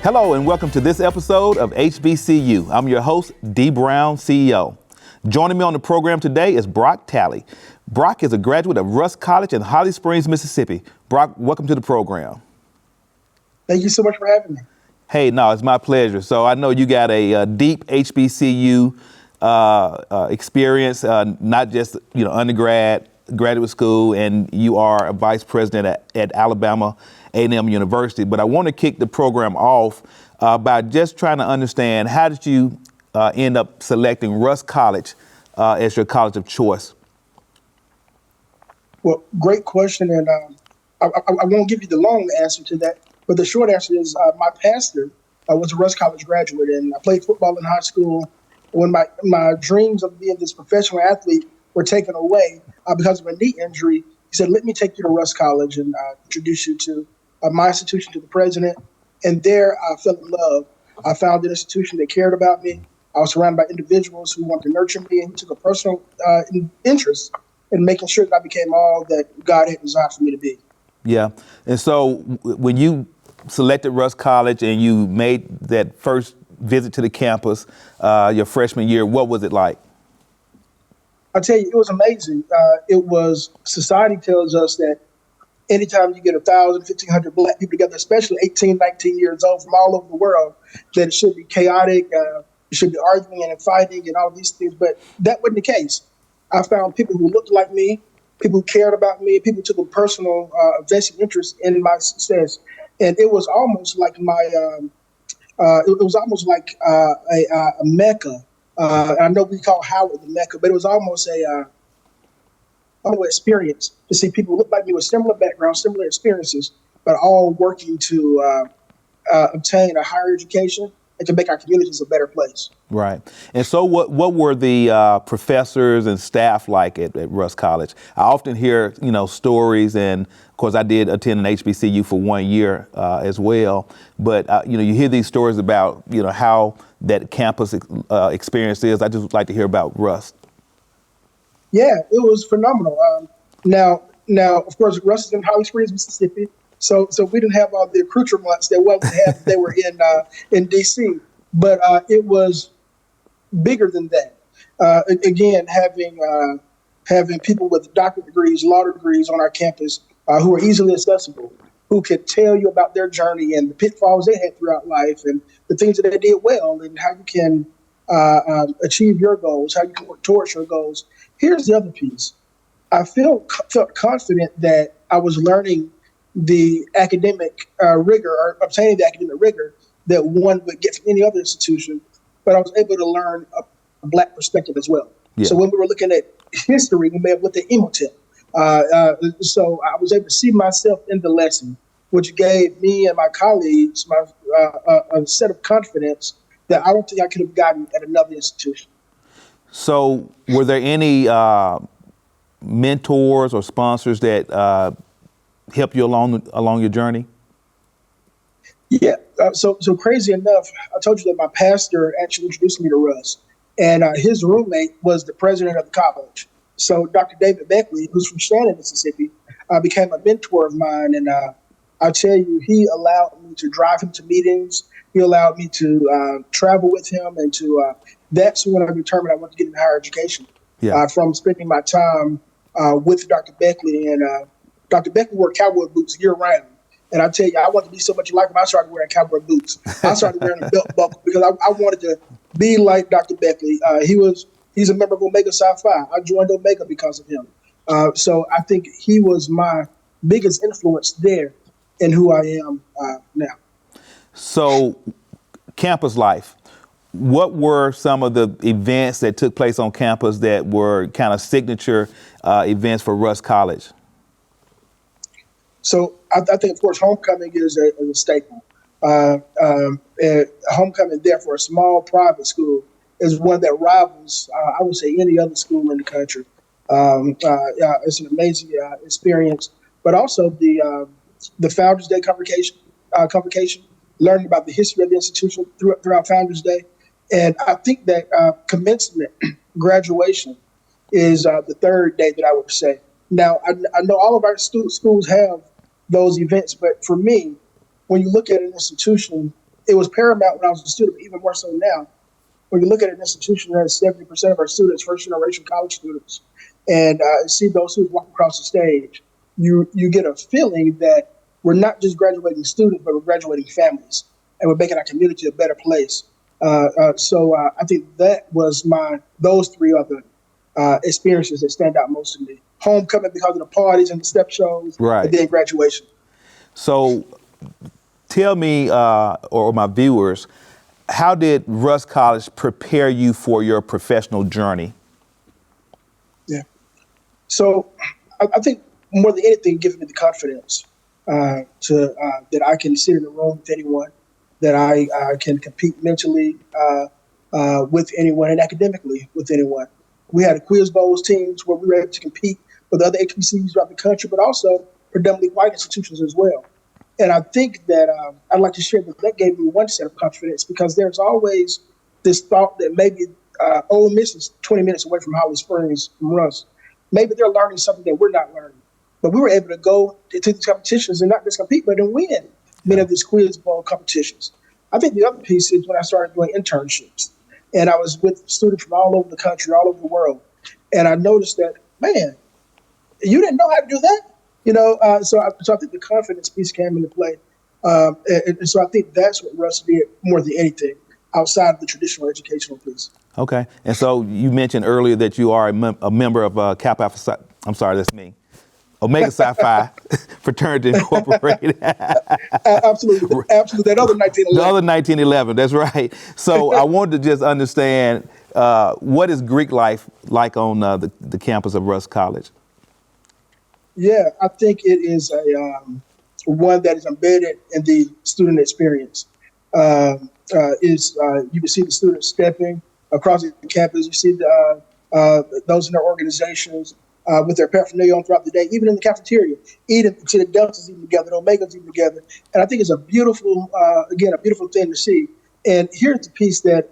Hello and welcome to this episode of HBCU. I'm your host, Dee Brown CEO. Joining me on the program today is Braque Talley. Braque is a graduate of Russ College in Holly Springs, Mississippi. Braque, welcome to the program. Thank you so much for having me. Hey, no, it's my pleasure. So I know you got a deep HBCU experience, not just undergrad, graduate school, and you are a vice president at Alabama A&M University. But I want to kick the program off by just trying to understand, how did you end up selecting Russ College as your college of choice? Well, great question, and I won't give you the long answer to that, but the short answer is my pastor was a Russ College graduate, and I played football in high school. When my dreams of being this professional athlete were taken away because of a knee injury, he said, "Let me take you to Russ College and introduce you to my institution, to the president." And there I fell in love. I found an institution that cared about me. I was surrounded by individuals who wanted to nurture me and who took a personal interest in making sure that I became all that God had designed for me to be. Yeah. And so when you selected Russ College and you made that first visit to the campus your freshman year, what was it like? I'll tell you, it was amazing. Society tells us that anytime you get 1,000, 1,500 Black people together, especially 18, 19 years old from all over the world, that it should be chaotic, it should be arguing and fighting and all these things. But that wasn't the case. I found people who looked like me, people who cared about me, people who took a personal vested interest in my success. And it was almost like a Mecca. I know we call Howard the Mecca, but it was almost a experience to see people who look like me with similar backgrounds, similar experiences, but all working to obtain a higher education and to make our communities a better place. Right. And so what were the professors and staff like at Russ College? I often hear, stories, and of course I did attend an HBCU for 1 year as well. But, you hear these stories about, how that campus experience is. I just would like to hear about Russ. Yeah, it was phenomenal. Now, of course, Russ is in Holly Springs, Mississippi. So we didn't have all the accoutrements that what we had. They were in D.C., but it was bigger than that. Again, having people with doctorate degrees, law degrees on our campus who are easily accessible, who could tell you about their journey and the pitfalls they had throughout life and the things that they did well and how you can achieve your goals, how you can work towards your goals. Here's the other piece. I felt confident that I was learning the academic rigor, or obtaining the academic rigor that one would get from any other institution, but I was able to learn a Black perspective as well. Yeah. So when we were looking at history, we may have looked at Imhotep. So I was able to see myself in the lesson, which gave me and my colleagues a set of confidence that I don't think I could have gotten at another institution. So were there any mentors or sponsors that help you along your journey? Yeah. So crazy enough, I told you that my pastor actually introduced me to Russ, and his roommate was the president of the college. So Dr. David Beckley, who's from Shannon, Mississippi, became a mentor of mine. And I'll tell you, he allowed me to drive him to meetings. He allowed me to travel with him, and that's when I determined I wanted to get into higher education. Yeah. From spending my time with Dr. Beckley, and Dr. Beckley wore cowboy boots year round. And I tell you, I wanted to be so much like him, I started wearing cowboy boots. I started wearing a belt buckle because I wanted to be like Dr. Beckley. He's a member of Omega Psi Phi. I joined Omega because of him. So I think he was my biggest influence there in who I am now. So campus life, what were some of the events that took place on campus that were kind of signature events for Russ College? So I think, of course, homecoming is a staple. Homecoming there for a small private school is one that rivals, I would say, any other school in the country. It's an amazing experience. But also the Founders Day convocation, learning about the history of the institution throughout Founders Day. And I think that commencement, graduation, is the third day that I would say. Now, I know all of our schools have those events, but for me, when you look at an institution it was paramount when I was a student, but even more so now. When you look at an institution that has 70% of our students, first generation college students, and see those who walk across the stage, you get a feeling that we're not just graduating students, but we're graduating families, and we're making our community a better place. So I think that was those three other experiences that stand out most to me. Homecoming because of the parties and the step shows, Right. and then graduation. So tell me, or my viewers, how did Russ College prepare you for your professional journey? Yeah. So I think more than anything, giving me the confidence that I can sit in a room with anyone, that I can compete mentally with anyone and academically with anyone. We had a Quiz Bowls teams where we were able to compete with other HBCUs throughout the country, but also predominantly white institutions as well. And I think that I'd like to share that gave me one set of confidence, because there's always this thought that maybe Ole Miss is 20 minutes away from Holly Springs from Russ. Maybe they're learning something that we're not learning. But we were able to go to these competitions and not just compete, but then win many of these Quiz Bowl competitions. I think the other piece is when I started doing internships. And I was with students from all over the country, all over the world. And I noticed that, man, you didn't know how to do that? So I think the confidence piece came into play. And so I think that's what Russ did more than anything outside of the traditional educational piece. Okay. And so you mentioned earlier that you are a member of Kappa Alpha Psi. I'm sorry, that's me. Omega Psi Phi Fraternity Incorporated. Absolutely. That other 1911. The other 1911, that's right. So I wanted to just understand, what is Greek life like on the campus of Russ College? Yeah, I think it is one that is embedded in the student experience. You can see the students stepping across the campus. You see those in their organizations with their paraphernalia on throughout the day, even in the cafeteria, eating. You see the Deltas eating together, the Omegas eating together. And I think it's a beautiful thing to see. And here's the piece that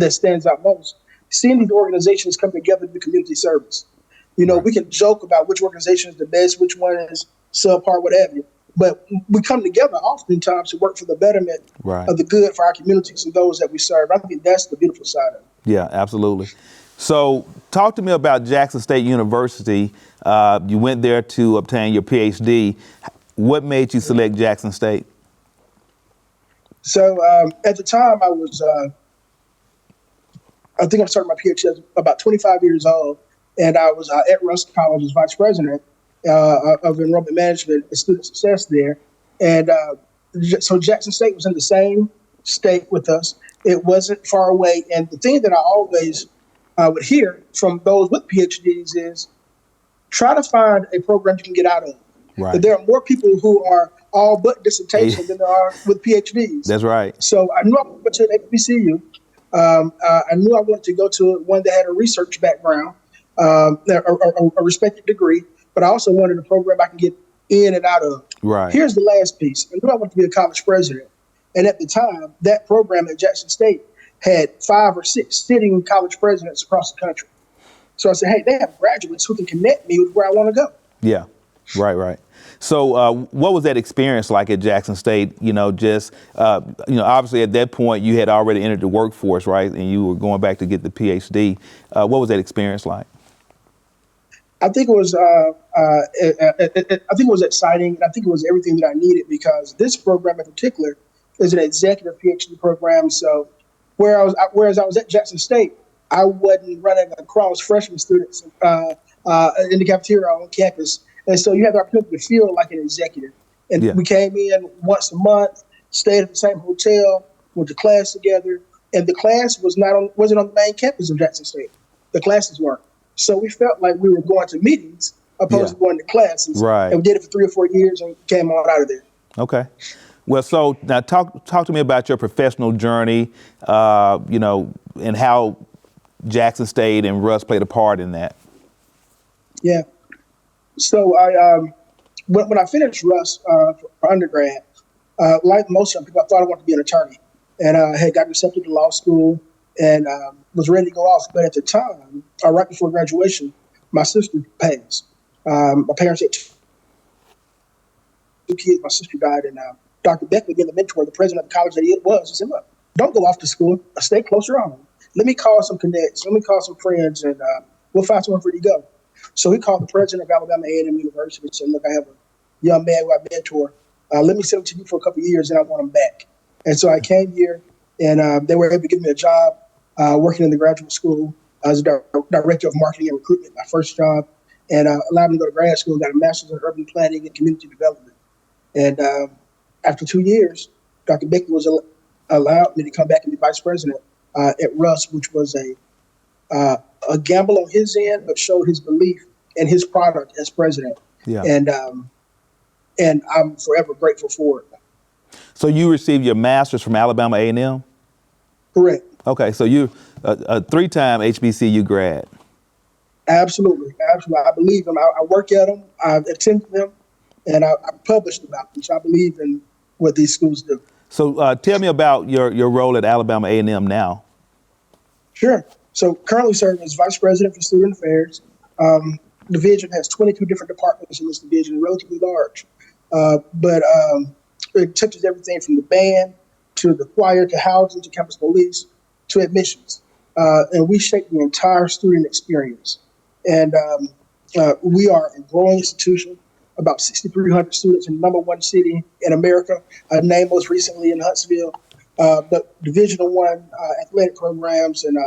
stands out most. Seeing these organizations come together to do community service. We can joke about which organization is the best, which one is subpar, whatever. But we come together oftentimes to work for the betterment of the good for our communities and those that we serve. I think that's the beautiful side of it. Yeah, absolutely. So talk to me about Jackson State University. You went there to obtain your PhD. What made you select Jackson State? So at the time I think I started my PhD about 25 years old. And I was at Russ College as vice president of enrollment management and student success there. And so Jackson State was in the same state with us. It wasn't far away. And the thing that I always would hear from those with PhDs is try to find a program you can get out of. Right. But there are more people who are all but dissertation than there are with PhDs. That's right. So I knew I wanted to go to an HBCU. I knew I wanted to go to one that had a research background. A respected degree, but I also wanted a program I can get in and out of. Right. Here's the last piece. I knew I wanted to be a college president. And at the time, that program at Jackson State had 5 or 6 sitting college presidents across the country. So I said, hey, they have graduates who can connect me with where I want to go. Yeah, right. So what was that experience like at Jackson State? Obviously at that point you had already entered the workforce, right? And you were going back to get the PhD. What was that experience like? I think it was. I think it was exciting, and I think it was everything that I needed, because this program in particular is an executive PhD program. So, whereas I was at Jackson State, I wasn't running across freshman students in the cafeteria on campus, and so you have the opportunity to feel like an executive. And we came in once a month, stayed at the same hotel, went to class together, and the class wasn't on the main campus of Jackson State. The classes weren't. So we felt like we were going to meetings opposed to going to classes. Right. And we did it for 3 or 4 years and came on out of there. Okay. Well, so now talk to me about your professional journey, and how Jackson State and Russ played a part in that. Yeah. So when I finished Russ for undergrad, like most young people, I thought I wanted to be an attorney, and I had got accepted to law school and was ready to go off. But at the time, right before graduation, my sister passed. My parents had 2 kids. My sister died in Dr. Beckley, being the mentor, the president of the college that he was, he said, look, don't go off to school. Stay closer on. Let me call some connects. Let me call some friends, and we'll find somewhere for you to go. So he called the president of Alabama A&M University and said, look, I have a young man who I mentor. Let me send him to you for a couple of years, and I want him back. And so I came here, and they were able to give me a job working in the graduate school as a director of marketing and recruitment, my first job, and allowed me to go to grad school, got a master's in urban planning and community development. And after 2 years, Dr. Beckley was allowed me to come back and be vice president at Russ, which was a gamble on his end, but showed his belief in his product as president. Yeah. And I'm forever grateful for it. So you received your master's from Alabama A&M? Correct. Okay, so you're a 3-time HBCU grad. Absolutely. I believe them. I work at them. I attend them, and I published about them. So I believe in what these schools do. So tell me about your role at Alabama A&M now. Sure. So currently serving as vice president for student affairs. Division has 22 different departments in this division, relatively large. But it touches everything from the band to the choir to housing to campus police to admissions. And we shape the entire student experience. And we are a growing institution, about 6,300 students in the #1 city in America, named most recently in Huntsville. But Division I athletic programs and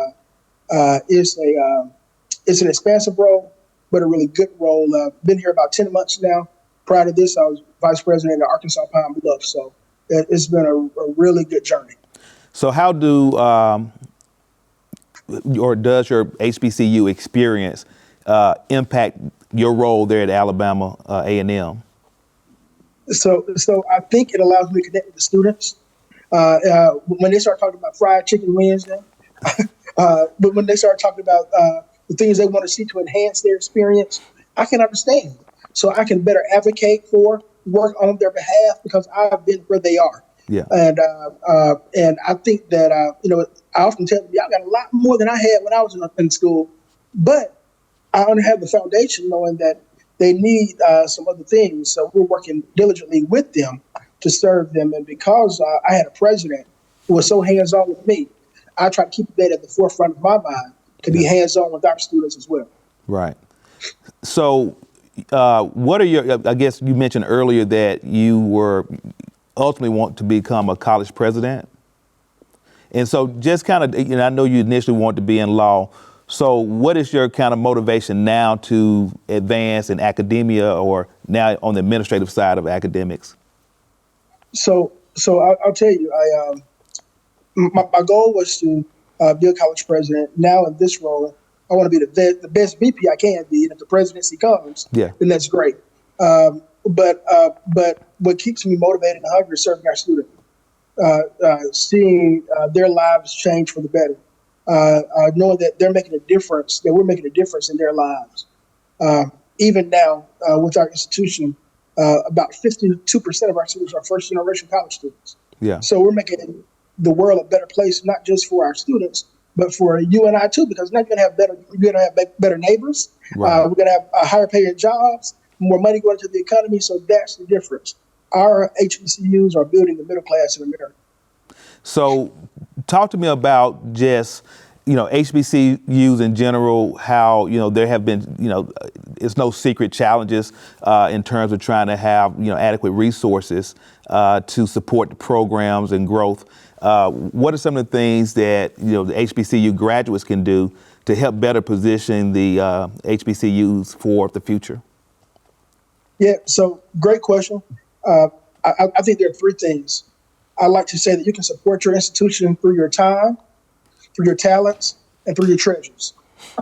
it's an expansive role, but a really good role. Been here about 10 months now. Prior to this, I was vice president of Arkansas Pine Bluff. So it's been a really good journey. So how do or does your HBCU experience impact your role there at Alabama A&M? So I think it allows me to connect with the students. When they start talking about fried chicken Wednesday, but when they start talking about the things they want to see to enhance their experience, I can understand. So I can better advocate for, work on their behalf because I've been where they are. Yeah. And I think that, I often tell them, y'all got a lot more than I had when I was in school, but I only have the foundation knowing that they need some other things. So we're working diligently with them to serve them. And because I had a president who was so hands-on with me, I try to keep that at the forefront of my mind to be hands-on with our students as well. Right. So what are I guess you mentioned earlier that you were ultimately want to become a college president. And so just kind of, I know you initially wanted to be in law. So what is your kind of motivation now to advance in academia or now on the administrative side of academics? So I'll tell you, my goal was to be a college president. Now in this role, I want to be the best VP I can be. And if the presidency comes, then that's great. But what keeps me motivated and hungry is serving our students, seeing their lives change for the better, knowing that they're making a difference, that we're making a difference in their lives. Even now, with our institution, about 52% of our students are first-generation college students. Yeah. So we're making the world a better place, not just for our students, but for you and I too, because now you're gonna have better neighbors. Right. We're gonna have higher paying jobs, more money going into the economy. So that's the difference. Our HBCUs are building the middle class in America. So talk to me about just, HBCUs in general, how, there have been, it's no secret challenges in terms of trying to have, adequate resources to support the programs and growth. What are some of the things that, the HBCU graduates can do to help better position the HBCUs for the future? Yeah, so great question. I think there are three things. I like to say that you can support your institution through your time, through your talents, and through your treasures.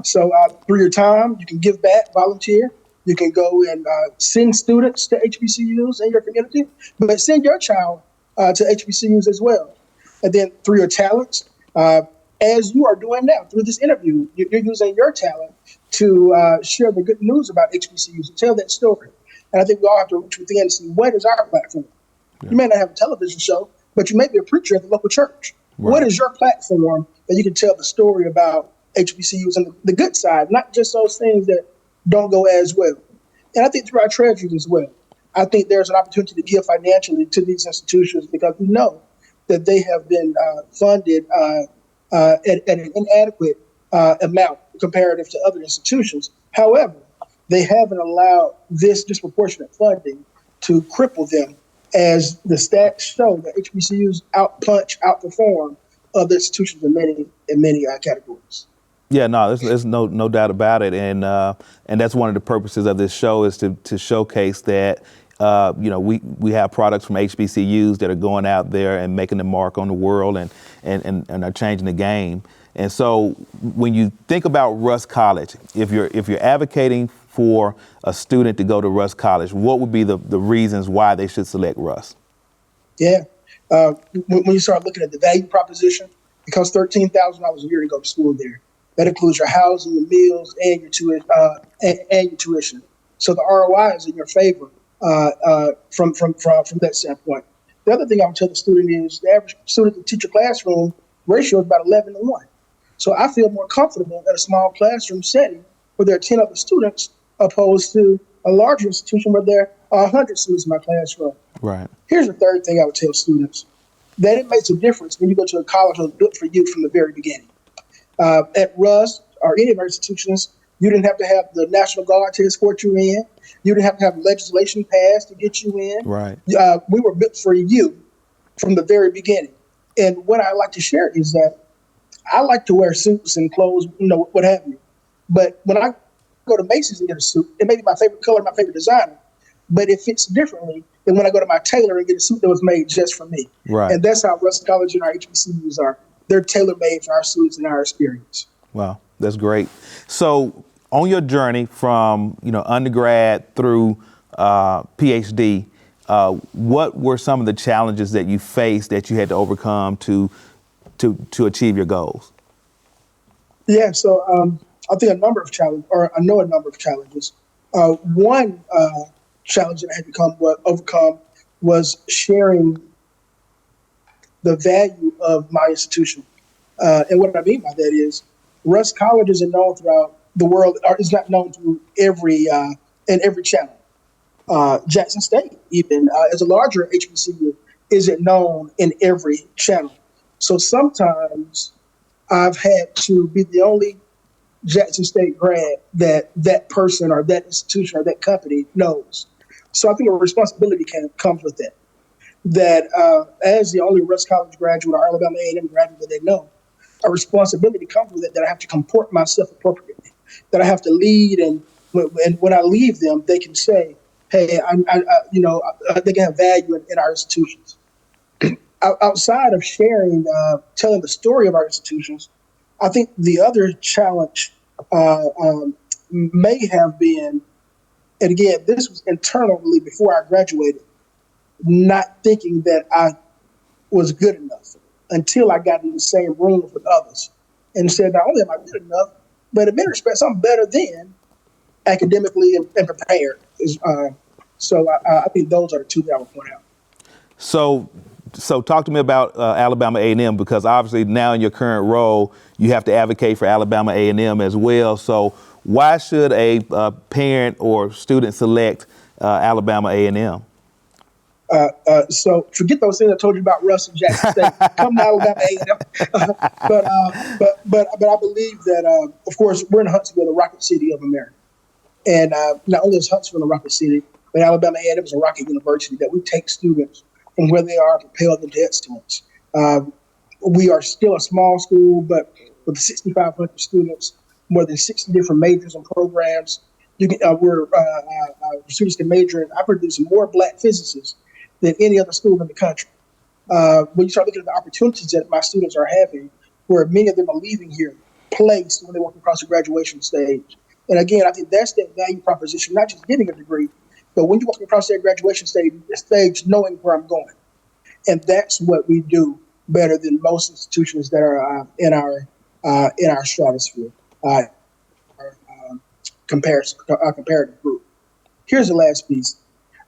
So through your time, you can give back, volunteer. You can go and send students to HBCUs in your community, but send your child to HBCUs as well. And then through your talents, as you are doing now through this interview, you're using your talent to share the good news about HBCUs and tell that story. And I think we all have to reach within and see what is our platform. Yeah. You may not have a television show, but you may be a preacher at the local church. Right. What is your platform that you can tell the story about HBCUs and the good side, not just those things that don't go as well? And I think through our treasures as well. I think there's an opportunity to give financially to these institutions because we know that they have been funded at an inadequate amount comparative to other institutions. However, they haven't allowed this disproportionate funding to cripple them, as the stats show that HBCUs outperform other institutions in many categories. Yeah, no, there's no doubt about it, and that's one of the purposes of this show is to showcase that we have products from HBCUs that are going out there and making the mark on the world and are changing the game. And so when you think about Russ College, if you're advocating for a student to go to Russ College, what would be the reasons why they should select Russ? Yeah, when you start looking at the value proposition, it costs $13,000 a year to go to school there. That includes your housing, your meals, and your tuition. So the ROI is in your favor from that standpoint. The other thing I would tell the student is the average student to teacher classroom ratio is about 11-1. So I feel more comfortable in a small classroom setting where there are 10 other students opposed to a larger institution where there are 100 students in my classroom. Right. Here's the third thing I would tell students, that it makes a difference when you go to a college that was built for you from the very beginning. At Russ or any of our institutions, you didn't have to have the National Guard to escort you in. You didn't have to have legislation passed to get you in. Right. We were built for you from the very beginning. And what I like to share is that I like to wear suits and clothes, what have you. But when I go to Macy's and get a suit, it may be my favorite color, my favorite designer, but it fits differently than when I go to my tailor and get a suit that was made just for me. Right. And that's how Russ College and our HBCUs are. They're tailor-made for our students and our experience. Wow, that's great. So on your journey from undergrad through PhD, what were some of the challenges that you faced that you had to overcome to achieve your goals? Yeah, so I know a number of challenges. One challenge that I had to overcome was sharing the value of my institution. And what I mean by that is Russ College isn't known throughout the world, or is not known through in every channel. Jackson State, even as a larger HBCU, isn't known in every channel. So sometimes I've had to be the only Jackson State grad that person or that institution or that company knows. So I think a responsibility comes with that. That as the only Russ College graduate or Alabama A&M graduate that they know, a responsibility comes with it that I have to comport myself appropriately, that I have to lead, and when I leave them, they can say, "Hey, they can have value in our institutions." Outside of sharing, telling the story of our institutions, I think the other challenge may have been, and again, this was internally before I graduated, not thinking that I was good enough until I got in the same room with others and said, not only am I good enough, but in many respects, I'm better than academically and prepared. So I think those are the two that I would point out. So talk to me about Alabama A&M, because obviously now in your current role, you have to advocate for Alabama A&M as well. So why should a parent or student select Alabama A&M? So forget those things I told you about Russ and Jackson State. Come to Alabama A&M. But I believe that, of course, we're in Huntsville, the Rocket City of America. And not only is Huntsville a Rocket City, but Alabama A&M is a Rocket University that we take students from where they are, propel them to excellence. We are still a small school, but with 6,500 students, more than 60 different majors and programs. Students can major in, I produce more Black physicists than any other school in the country. When you start looking at the opportunities that my students are having, where many of them are leaving here placed when they walk across the graduation stage. And again, I think that's that value proposition, not just getting a degree, but when you walk across that graduation stage knowing where I'm going. And that's what we do better than most institutions that are in our stratosphere, our comparative group. Here's the last piece.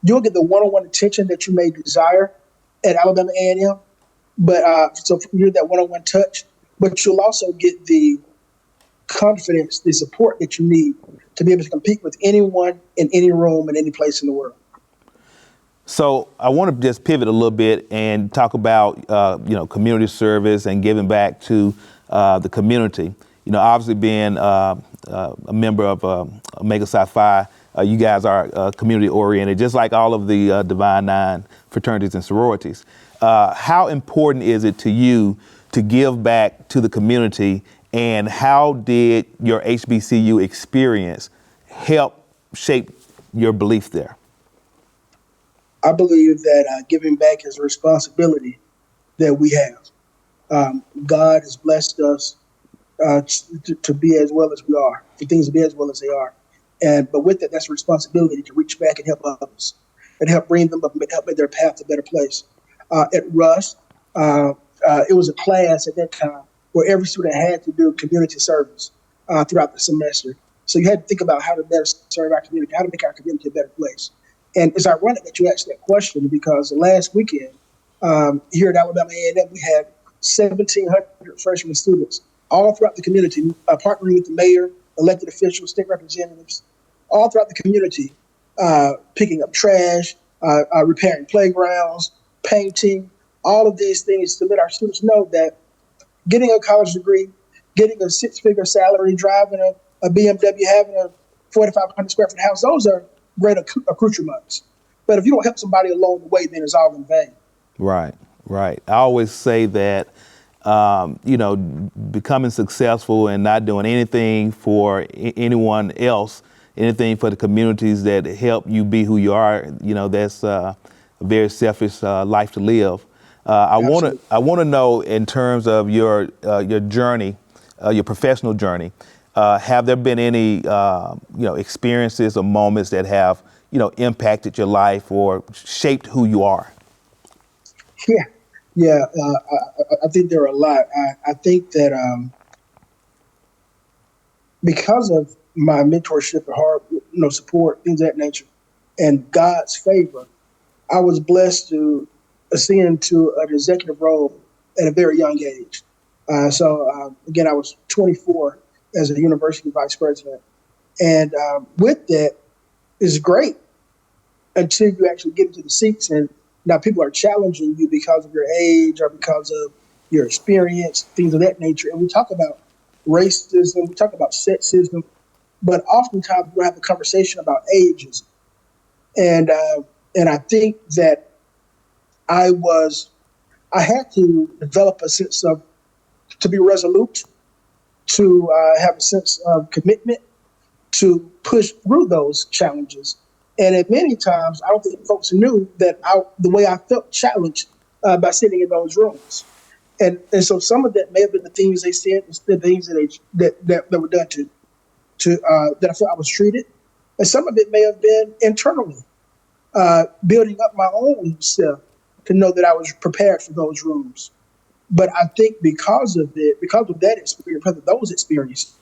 You'll get the one-on-one attention that you may desire at Alabama A&M, but so you get that one-on-one touch, but you'll also get the confidence, the support that you need to be able to compete with anyone in any room in any place in the world. So I want to just pivot a little bit and talk about, community service and giving back to the community. Obviously being a member of Omega Psi Phi, you guys are community oriented, just like all of the Divine Nine fraternities and sororities. How important is it to you to give back to the community, and how did your HBCU experience help shape your belief there? I believe that giving back is a responsibility that we have. God has blessed us to be as well as we are, for things to be as well as they are. But with that, that's a responsibility to reach back and help others and help bring them up, help make their path a better place. At Russ, it was a class at that time where every student had to do community service throughout the semester. So you had to think about how to better serve our community, how to make our community a better place. And it's ironic that you asked that question, because last weekend here at Alabama A&M, we had 1,700 freshman students all throughout the community, partnering with the mayor, elected officials, state representatives, all throughout the community, picking up trash, repairing playgrounds, painting, all of these things to let our students know that getting a college degree, getting a six-figure salary, driving a BMW, having a 4,500 square foot house, those are great accoutrements. But if you don't help somebody along the way, then it's all in vain. Right. I always say that, becoming successful and not doing anything for anyone else, anything for the communities that help you be who you are, that's a very selfish life to live. I want to know, in terms of your journey, your professional journey, have there been any experiences or moments that have impacted your life or shaped who you are? Yeah. I think there are a lot. I think that because of my mentorship and hard, support, things of that nature, and God's favor, I was blessed to ascend to an executive role at a very young age. Again, I was 24 as a university vice president. And with that, it's great until you actually get into the seats, and now people are challenging you because of your age or because of your experience, things of that nature. And we talk about racism, we talk about sexism, but oftentimes we'll have a conversation about ageism. And I think that I had to develop a sense of, to be resolute, to have a sense of commitment, to push through those challenges. And at many times, I don't think folks knew that the way I felt challenged by sitting in those rooms. And so some of that may have been the things they said, the things that were done to that I felt I was treated. And some of it may have been internally, building up my own self to know that I was prepared for those rooms. But I think because of that experience, because of those experiences,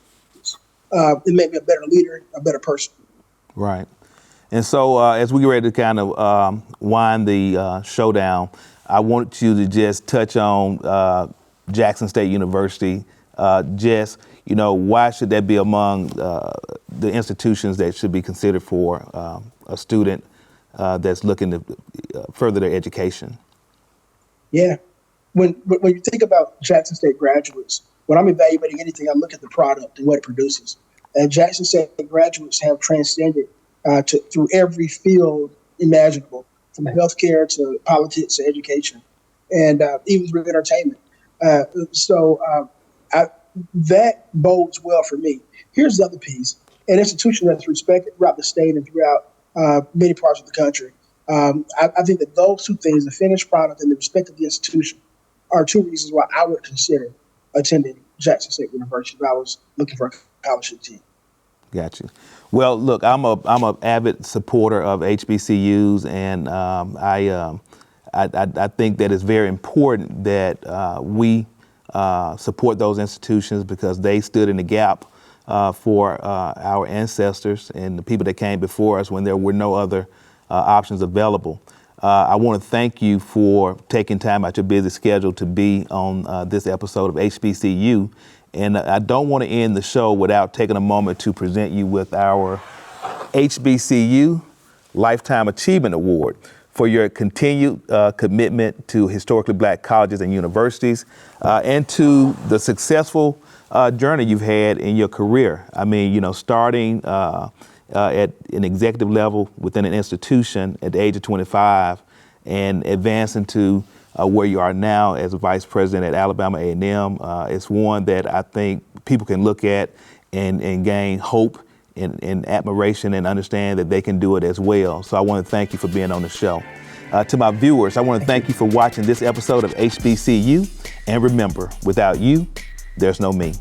it made me a better leader, a better person. Right. And so as we get ready to kind of wind the show down, I want you to just touch on Jackson State University. Why should that be among the institutions that should be considered for a student that's looking to further their education? Yeah. When you think about Jackson State graduates, when I'm evaluating anything, I look at the product and what it produces. And Jackson State graduates have transcended through every field imaginable, from healthcare to politics to education, and even through entertainment. That bodes well for me. Here's the other piece: an institution that's respected throughout the state and throughout many parts of the country. I think that those two things, the finished product and the respect of the institution, are two reasons why I would consider attending Jackson State University if I was looking for a scholarship team. Got you. Well, look, I'm a avid supporter of HBCUs, and I think that it's very important that we support those institutions, because they stood in the gap for our ancestors and the people that came before us when there were no other options available. I want to thank you for taking time out your busy schedule to be on this episode of HBCU. And I don't want to end the show without taking a moment to present you with our HBCU Lifetime Achievement Award. for your continued commitment to historically Black colleges and universities, and to the successful journey you've had in your career. I mean, you know, starting at an executive level within an institution at the age of 25 and advancing to where you are now as a vice president at Alabama A&M. It's one that I think people can look at and gain hope and admiration and understand that they can do it as well. So I want to thank you for being on the show. To my viewers, I want to thank you for watching this episode of HBCU. And remember, without you, there's no me.